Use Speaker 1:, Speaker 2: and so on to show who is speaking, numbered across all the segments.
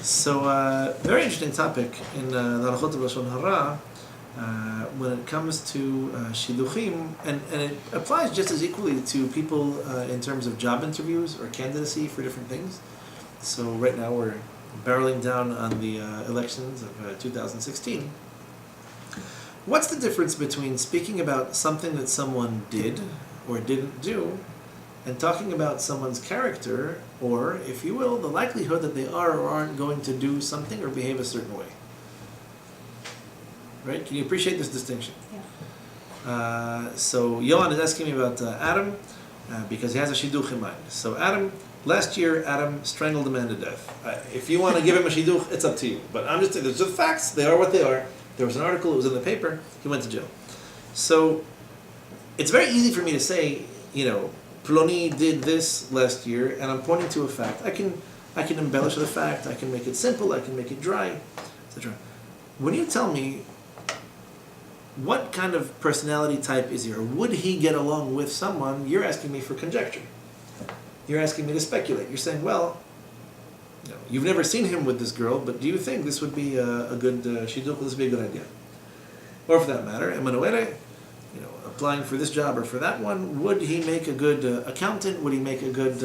Speaker 1: So, very interesting topic in the Halachot of Lashon Hara when it comes to Shiddukhim, and it applies just as equally to people in terms of job interviews or candidacy for different things. So right now we're barreling down on the elections of 2016. What's the difference between speaking about something that someone did or didn't do and talking about someone's character, or, if you will, the likelihood that they are or aren't going to do something or behave a certain way? Right? Can you appreciate this distinction? Yeah. So Yohan is asking me about Adam because he has a shidduch in mind. So last year Adam strangled a man to death. If you want to give him a shidduch, it's up to you. But I'm just saying, there's the facts, they are what they are. There was an article, it was in the paper, he went to jail. So it's very easy for me to say, Ploni did this last year, and I'm pointing to a fact. I can embellish the fact, I can make it simple, I can make it dry, etc. When you tell me what kind of personality type is he, or would he get along with someone, you're asking me for conjecture. You're asking me to speculate. You're saying, well, you've never seen him with this girl, but do you think this would be a good shidduch? This would be a good idea? Or for that matter, Emanuele, applying for this job or for that one, would he make a good accountant? Would he make a good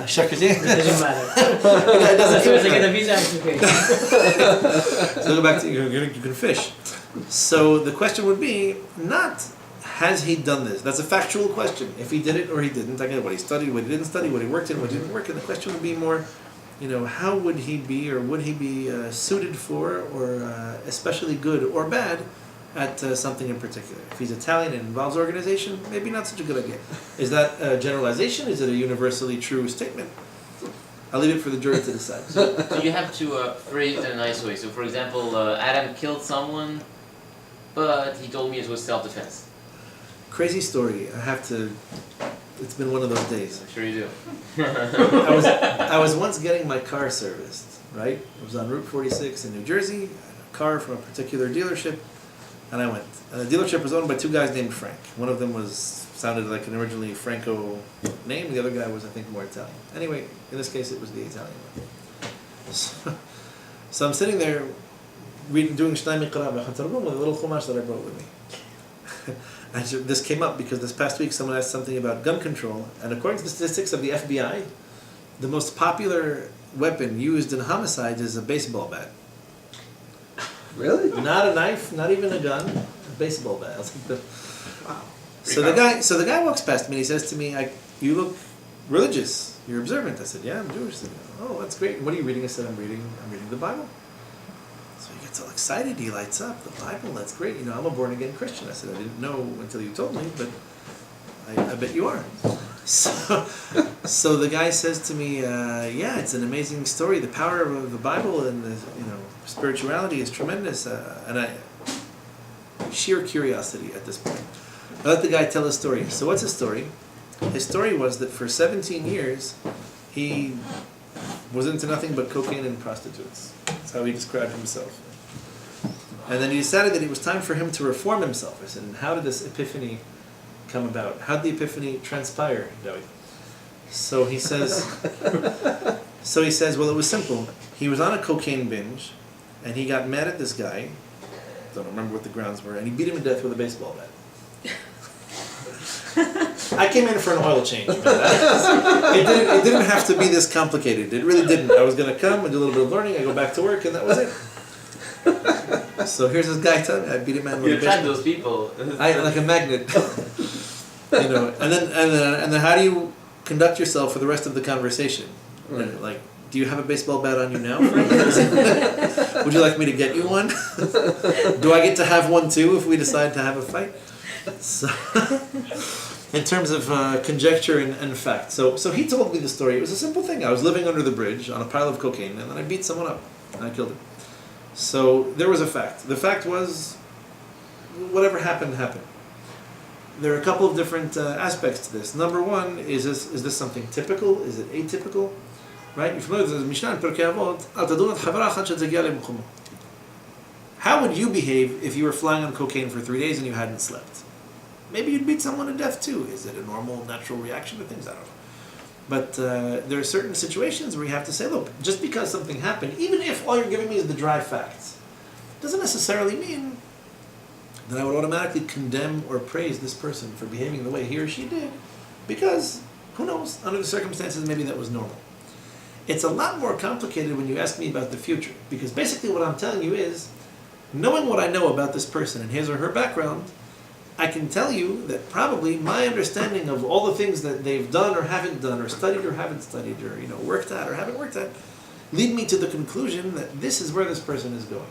Speaker 1: secretary?
Speaker 2: It doesn't matter.
Speaker 1: It doesn't
Speaker 2: As soon as I get a visa application.
Speaker 1: So go back to you can fish. So the question would be not has he done this? That's a factual question. If he did it or he didn't, again, what he studied, what he didn't study, what he worked in, what he didn't work in. The question would be more, how would he be, or would he be suited for, or especially good or bad at something in particular. If he's Italian and involves organization, maybe not such a good idea. Is that a generalization? Is it a universally true statement? I'll leave it for the jury to decide.
Speaker 3: So you have to phrase it in a nice way. So for example, Adam killed someone, but he told me it was self-defense.
Speaker 1: Crazy story. It's been one of those days.
Speaker 3: I'm sure you do.
Speaker 1: I was once getting my car serviced, right? I was on Route 46 in New Jersey, a car from a particular dealership. And I went. And the dealership was owned by two guys named Frank. One of them sounded like an originally Franco name. The other guy was, I think, more Italian. Anyway, in this case, it was the Italian one. So I'm sitting there doing Shnai Mikra B'Chatargum with a little chumash that I brought with me. And this came up because this past week someone asked something about gun control. And according to the statistics of the FBI, the most popular weapon used in homicides is a baseball bat.
Speaker 4: Really?
Speaker 1: Not a knife, not even a gun, a baseball bat.
Speaker 4: Wow.
Speaker 1: So the guy walks past me and he says to me, "You look religious. You're observant." I said, "Yeah, I'm Jewish." He said, "Oh, that's great. What are you reading?" I said, "I'm reading the Bible." So he gets all excited. He lights up. The Bible. That's great. I'm a born again Christian. I said, "I didn't know until you told me, but I bet you are." So the guy says to me, "Yeah, it's an amazing story. The power of the Bible and the spirituality is tremendous." And sheer curiosity at this point. I let the guy tell his story. So what's his story? His story was that for 17 years, he was into nothing but cocaine and prostitutes. That's how he described himself. And then he decided that it was time for him to reform himself. I said, "And how did this epiphany come about? How did the epiphany transpire, David?" So he says, well, it was simple. He was on a cocaine binge, and he got mad at this guy. Don't remember what the grounds were, and he beat him to death with a baseball bat. I came in for an oil change. It didn't have to be this complicated. It really didn't. I was going to come and do a little bit of learning. I go back to work, and that was it. So here's this guy telling me I beat a man with a baseball bat.
Speaker 3: You attract those people.
Speaker 1: Like a magnet. And then how do you conduct yourself for the rest of the conversation?
Speaker 4: Right.
Speaker 1: Like, do you have a baseball bat on you now? Would you like me to get you one? Do I get to have one too if we decide to have a fight? So, in terms of conjecture and fact. So he told me the story. It was a simple thing. I was living under the bridge on a pile of cocaine, and then I beat someone up, and I killed him. So there was a fact. The fact was, whatever happened, happened. There are a couple of different aspects to this. Number one, is this something typical? Is it atypical? Right? You're familiar with the Mishnah in Pirkei Avot. How would you behave if you were flying on cocaine for 3 days and you hadn't slept? Maybe you'd beat someone to death too. Is it a normal, natural reaction to things? I don't know. But there are certain situations where you have to say, look, just because something happened, even if all you're giving me is the dry facts, doesn't necessarily mean that I would automatically condemn or praise this person for behaving the way he or she did, because, who knows, under the circumstances, maybe that was normal. It's a lot more complicated when you ask me about the future, because basically what I'm telling you is, knowing what I know about this person and his or her background, I can tell you that probably my understanding of all the things that they've done or haven't done, or studied or haven't studied, or worked at or haven't worked at, lead me to the conclusion that this is where this person is going.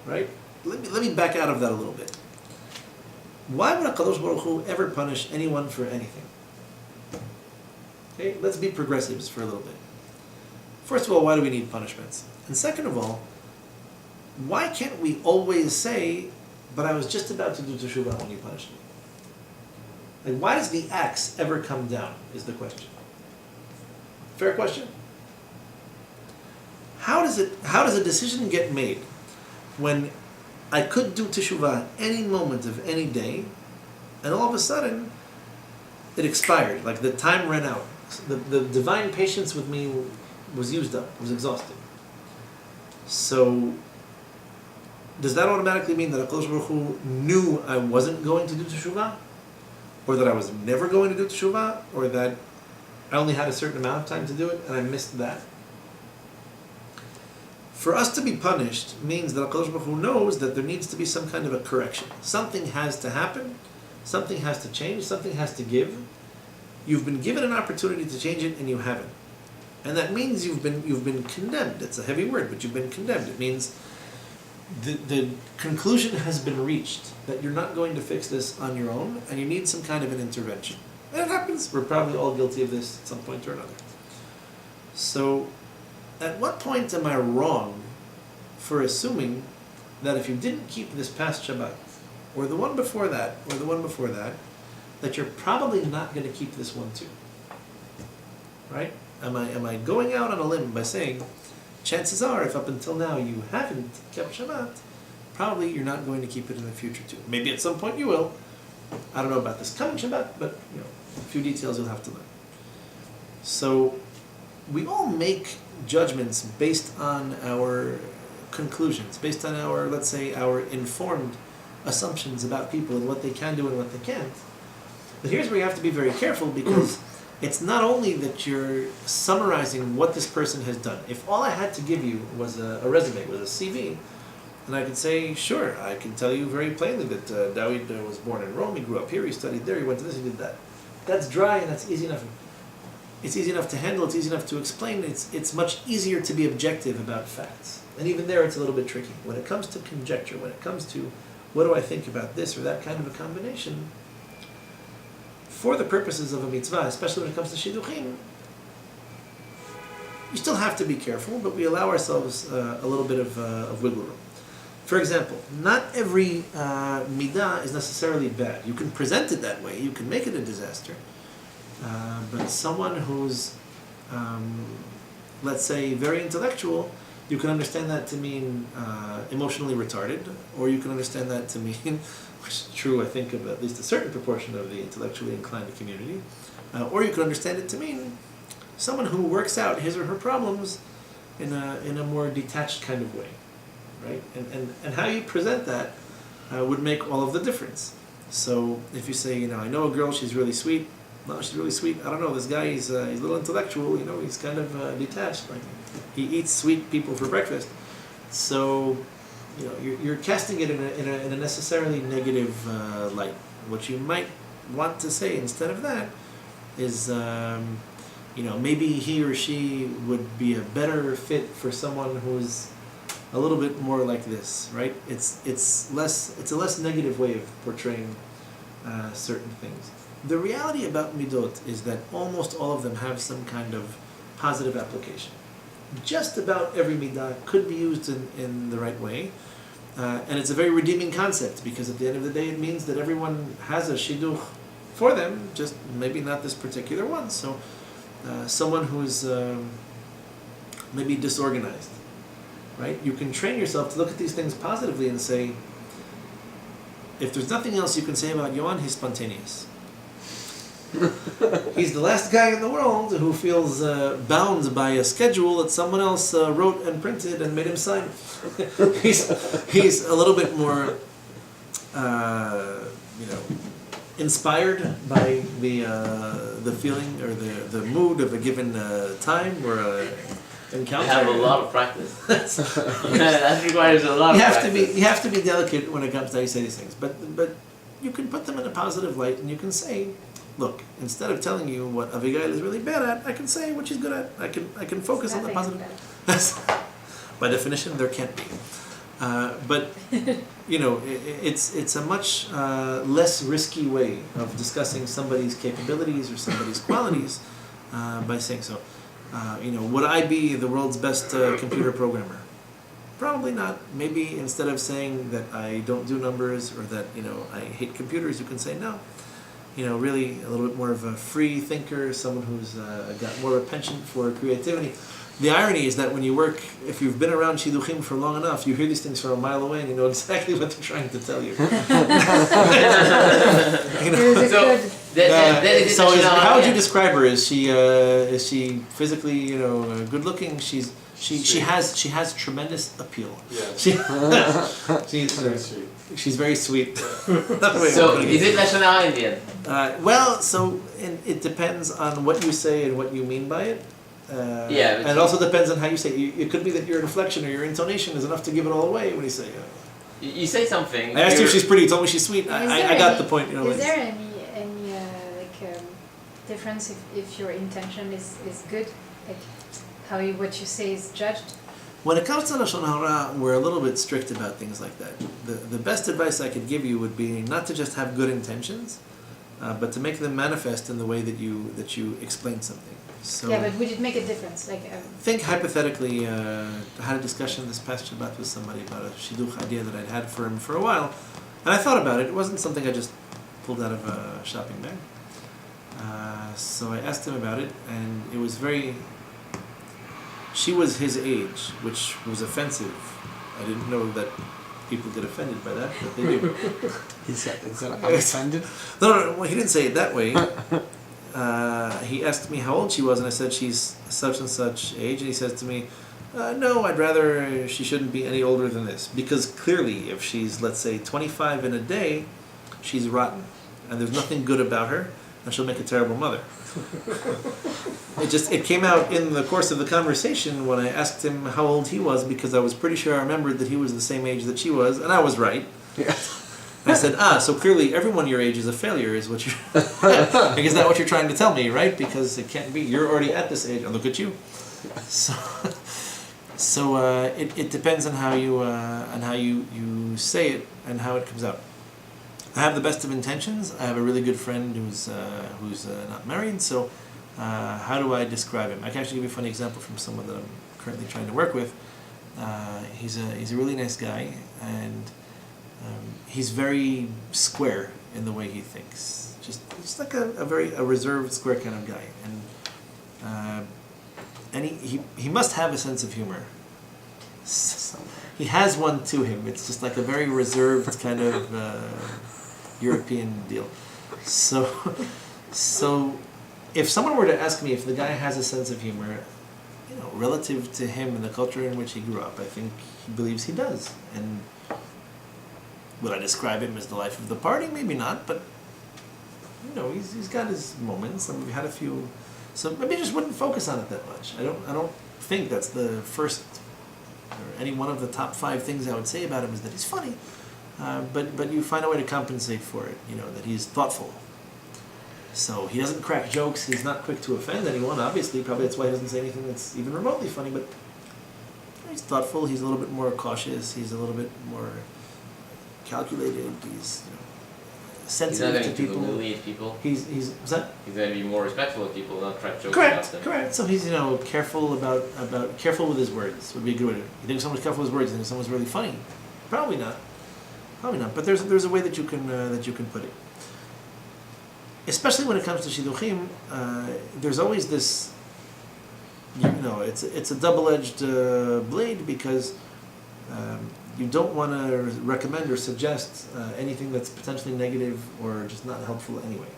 Speaker 1: Right? Let me back out of that a little bit. Why would HaKadosh Baruch Hu ever punish anyone for anything? Okay, let's be progressives for a little bit. First of all, why do we need punishments? And second of all, why can't we always say, but I was just about to do teshuvah when you punished me? Like, why does the axe ever come down, is the question. Fair question? How does a decision get made when I could do teshuvah any moment of any day, and all of a sudden, it expired, like the time ran out. The divine patience with me was used up, was exhausted. So, does that automatically mean that HaKadosh Baruch Hu knew I wasn't going to do teshuvah? Or that I was never going to do teshuvah? Or that I only had a certain amount of time to do it and I missed that? For us to be punished means that HaKadosh Baruch Hu knows that there needs to be some kind of a correction. Something has to happen, something has to change, something has to give. You've been given an opportunity to change it and you haven't. And that means you've been condemned. It's a heavy word, but you've been condemned. It means the conclusion has been reached that you're not going to fix this on your own and you need some kind of an intervention. And it happens. We're probably all guilty of this at some point or another. So, at what point am I wrong for assuming that if you didn't keep this past Shabbat, or the one before that, or the one before that, that you're probably not going to keep this one too? Right? Am I going out on a limb by saying, chances are, if up until now you haven't kept Shabbat, probably you're not going to keep it in the future too. Maybe at some point you will. I don't know about this coming Shabbat, but a few details you'll have to learn. So, we all make judgments based on our conclusions, based on our, let's say, our informed assumptions about people and what they can do and what they can't. But here's where you have to be very careful, because it's not only that you're summarizing what this person has done. If all I had to give you was a resume, was a CV, and I could say, sure, I can tell you very plainly that David was born in Rome, he grew up here, he studied there, he went to this, he did that. That's dry and that's easy enough. It's easy enough to handle, it's easy enough to explain, it's much easier to be objective about facts. And even there it's a little bit tricky. When it comes to conjecture, when it comes to what do I think about this or that kind of a combination, for the purposes of a mitzvah, especially when it comes to Shiddukhim, you still have to be careful, but we allow ourselves a little bit of wiggle room. For example, not every midah is necessarily bad. You can present it that way, you can make it a disaster, but someone who's, let's say, very intellectual, you can understand that to mean emotionally retarded, or you can understand that to mean, which is true, I think, of at least a certain proportion of the intellectually inclined community, or you can understand it to mean someone who works out his or her problems in a more detached kind of way, right? And how you present that would make all of the difference. So if you say, I know a girl, she's really sweet. No, she's really sweet. I don't know, this guy, he's a little intellectual, he's kind of detached. Like, he eats sweet people for breakfast. So, you're casting it in a necessarily negative light. What you might want to say instead of that is, maybe he or she would be a better fit for someone who's a little bit more like this, right? It's a less negative way of portraying certain things. The reality about midot is that almost all of them have some kind of positive application. Just about every midah could be used in the right way, and it's a very redeeming concept, because at the end of the day it means that everyone has a shidduch for them, just maybe not this particular one. So someone who's maybe disorganized, right? You can train yourself to look at these things positively and say, if there's nothing else you can say about Yohan, he's spontaneous. He's the last guy in the world who feels bound by a schedule that someone else wrote and printed and made him sign. he's a little bit more, inspired by the feeling or the mood of a given time or encounter.
Speaker 3: You have a lot of practice. That requires a lot of practice.
Speaker 1: You have to be delicate when it comes to how you say these things, but you can put them in a positive light, and you can say, look, instead of telling you what Abigail is really bad at, I can say what she's good at. I can focus on the positive. By definition, there can't be. But it's a much less risky way of discussing somebody's capabilities or somebody's qualities by saying so. Would I be the world's best computer programmer? Probably not. Maybe instead of saying that I don't do numbers or that I hate computers, you can say no. Really a little bit more of a free thinker, someone who's got more of a penchant for creativity. The irony is that when you work, if you've been around Shiddukhim for long enough, you hear these things from a mile away and you know exactly what they're trying to tell you. How would you describe her? Is she physically, good looking? She has tremendous appeal.
Speaker 2: Yeah.
Speaker 1: She's very sweet.
Speaker 3: So is it Lashon Hara in the end?
Speaker 1: It depends on what you say and what you mean by it. And it also depends on how you say it. It could be that your inflection or your intonation is enough to give it all away when you say
Speaker 3: You say something.
Speaker 1: I asked you if she's pretty, you told me she's sweet. I got the point.
Speaker 5: Is there any difference if your intention is good? Like what you say is judged?
Speaker 1: When it comes to Lashon Hara, we're a little bit strict about things like that. The best advice I could give you would be not to just have good intentions, but to make them manifest in the way that you explain something. So
Speaker 5: yeah, but would it make a difference?
Speaker 1: Think hypothetically, I had a discussion this past Shabbat with somebody about a shidduch idea that I'd had for him for a while, and I thought about it. It wasn't something I just pulled out of a shopping bag. So I asked him about it, and it was she was his age, which was offensive. I didn't know that people get offended by that, but they do.
Speaker 4: He said, I'm offended?
Speaker 1: No, he didn't say it that way. He asked me how old she was, and I said she's such and such age, and he says to me, no, I'd rather she shouldn't be any older than this, because clearly if she's, let's say, 25 in a day, she's rotten, and there's nothing good about her, and she'll make a terrible mother. It came out in the course of the conversation when I asked him how old he was, because I was pretty sure I remembered that he was the same age that she was, and I was right.
Speaker 4: Yeah.
Speaker 1: I said, so clearly everyone your age is a failure, is what you're... Like, is that what you're trying to tell me, right? Because it can't be. You're already at this age, and look at you. So it depends on how you say it and how it comes out. I have the best of intentions. I have a really good friend who's not married, so how do I describe him? I can actually give you a funny example from someone that I'm currently trying to work with. He's a really nice guy, and he's very square in the way he thinks. Just like a very reserved, square kind of guy, and he must have a sense of humor. He has one to him. It's just like a very reserved kind of European deal. So if someone were to ask me if the guy has a sense of humor, relative to him and the culture in which he grew up, I think he believes he does. And would I describe him as the life of the party? Maybe not, but he's got his moments, and we've had a few. So maybe I just wouldn't focus on it that much. I don't think that's the first or any one of the top 5 things I would say about him is that he's funny. But you find a way to compensate for it. That he's thoughtful. So he doesn't crack jokes. He's not quick to offend anyone. Obviously, probably that's why he doesn't say anything that's even remotely funny. But he's thoughtful. He's a little bit more cautious. He's a little bit more calculated. He's sensitive to people.
Speaker 3: Humiliate people.
Speaker 1: He's that?
Speaker 3: He's going to be more respectful of people, not crack jokes about them.
Speaker 1: Correct. So he's careful careful with his words would be a good way to. You think someone's careful with his words? You think someone's really funny? Probably not. But there's a way that you can put it. Especially when it comes to Shiddukhim, there's always this. It's a double-edged blade, because you don't want to recommend or suggest anything that's potentially negative or just not helpful anyway.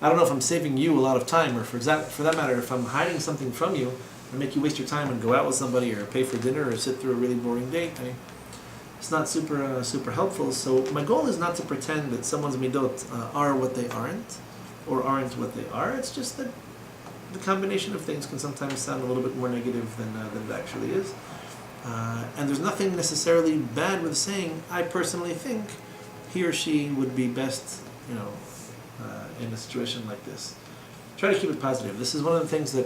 Speaker 1: I don't know if I'm saving you a lot of time, or for that matter, if I'm hiding something from you and make you waste your time and go out with somebody or pay for dinner or sit through a really boring date. It's not super helpful. So my goal is not to pretend that someone's midot are what they aren't, or aren't what they are. It's just that the combination of things can sometimes sound a little bit more negative than it actually is. And there's nothing necessarily bad with saying, I personally think he or she would be best, in a situation like this. Try to keep it positive. This is one of the things that,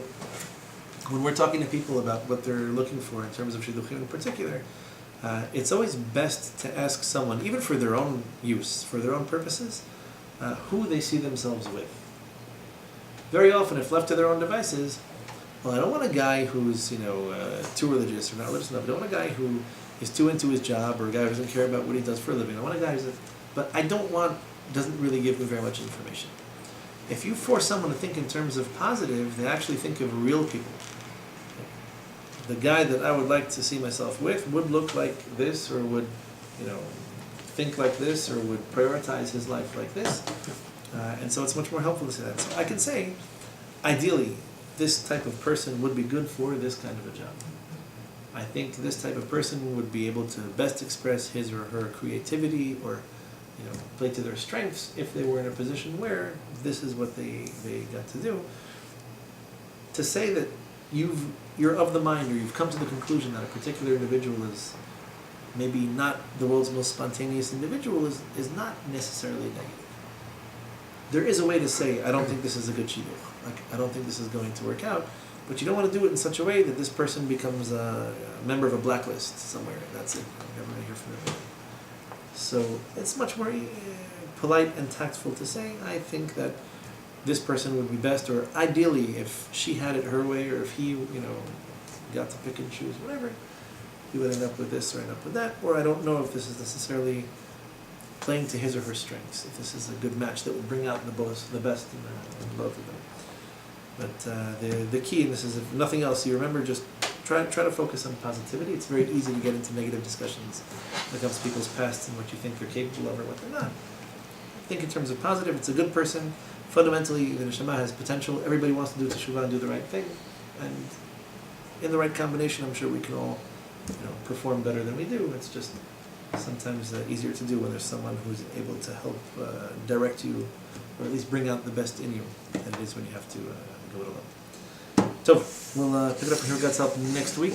Speaker 1: when we're talking to people about what they're looking for in terms of Shiddukhim in particular, it's always best to ask someone, even for their own use, for their own purposes, who they see themselves with. Very often, if left to their own devices, well, I don't want a guy who's, too religious or not religious enough. I don't want a guy who is too into his job, or a guy who doesn't care about what he does for a living. I want a guy but I don't want, doesn't really give me very much information. If you force someone to think in terms of positive, they actually think of real people. The guy that I would like to see myself with would look like this, or would, think like this, or would prioritize his life like this. And so it's much more helpful to say that. So I can say, ideally, this type of person would be good for this kind of a job. I think this type of person would be able to best express his or her creativity, or play to their strengths if they were in a position where this is what they got to do. To say that you're of the mind, or you've come to the conclusion that a particular individual is maybe not the world's most spontaneous individual is not necessarily negative. There is a way to say, I don't think this is a good shidduch. I don't think this is going to work out. But you don't want to do it in such a way that this person becomes a member of a blacklist somewhere. That's it. I'm never going to hear from them. So it's much more polite and tactful to say, I think that this person would be best, or ideally, if she had it her way, or if he, got to pick and choose, whatever, he would end up with this or end up with that. Or I don't know if this is necessarily playing to his or her strengths, if this is a good match that would bring out the best in both of them. But the key in this is, if nothing else, you remember, just try to focus on positivity. It's very easy to get into negative discussions when it comes to people's past and what you think they're capable of or what they're not. Think in terms of positive. It's a good person. Fundamentally, the neshama has potential. Everybody wants to do teshuvah and do the right thing. And in the right combination, I'm sure we can all perform better than we do. It's just sometimes easier to do when there's someone who's able to help direct you, or at least bring out the best in you, than it is when you have to go it alone. So, we'll pick it up here with God's help next week.